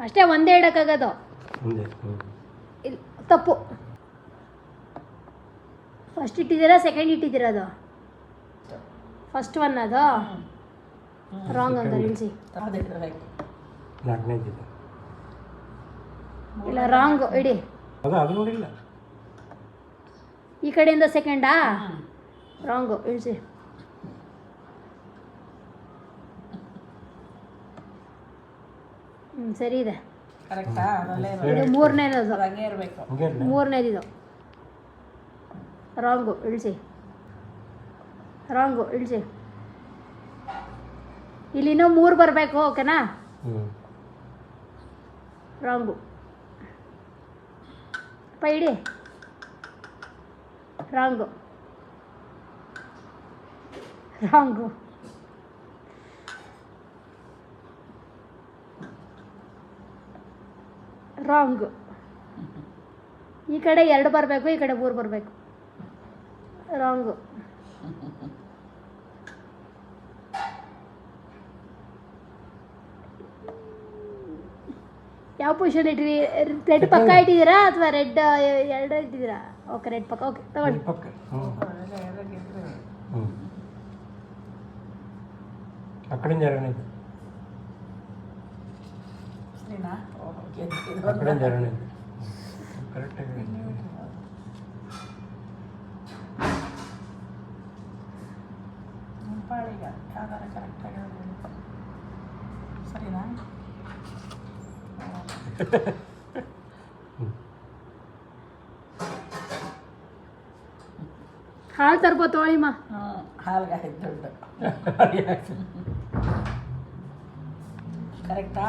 ಅಷ್ಟೇ ಒಂದೇ ಇಡೋಕ್ಕಾಗೋದು. ಒಂದೇ ಇಲ್ಲ ತಪ್ಪು. ಫಸ್ಟ್ ಇಟ್ಟಿದ್ದೀರಾ ಸೆಕೆಂಡ್ ಇಟ್ಟಿದ್ದೀರಾ? ಅದು ಫಸ್ಟ್ ಒನ್ ಅದು ರಾಂಗ್ ಅಂತ ನಿಲ್ಲಿಸಿ. ನಾಲ್ಕನೇದು ಇಲ್ಲ ರಾಂಗು ಇಡಿ. ಅದು ನೋಡಿಲ್ಲ. ಈ ಕಡೆಯಿಂದ ಸೆಕೆಂಡಾ? ರಾಂಗು ಇಳಿಸಿ. ಸರಿ ಇದೆ. ಇದು ಮೂರನೇದು. ಮೂರನೇದಿದು ರಾಂಗು ಇಳಿಸಿ. ರಾಂಗು ಇಳಿಸಿ. ಇಲ್ಲಿ ಇನ್ನೂ 3 ಬರಬೇಕು. ಓಕೆನಾ? ರಾಂಗು ಇಡಿ. Wrong wrong wrong. ಈ ಕಡೆ 2 ಬರಬೇಕು, ಈ ಕಡೆ 3 ಬರಬೇಕು. ರಾಂಗು. ಯಾವ ಪೊಸಿಷನ್ ಇಟ್ಟಿರಿ? ರೆಡ್ ಪಕ್ಕ ಇಟ್ಟಿದ್ದೀರಾ ಅಥವಾ ರೆಡ್ 2 ಇಟ್ಟಿದ್ದೀರಾ? ಓಕೆ ರೆಡ್ ಪಕ್ಕ. ಓಕೆ ತಗೊಳ್ಳಿ. ಆ ಕಡೆಯಿಂದ ಎರಡನೇದು. ಆ ಕಡೆಯಿಂದ ಎರಡನೇದು ಕರೆಕ್ಟಾಗಿ. ಸರಿನಾ? ಹಾಲು ತರ್ಬೋ ತೊಳಿಮ್ಮ. ಹಾಲ್ಗೆ ಆಯ್ತು ದೊಡ್ಡ ಕರೆಕ್ಟಾ?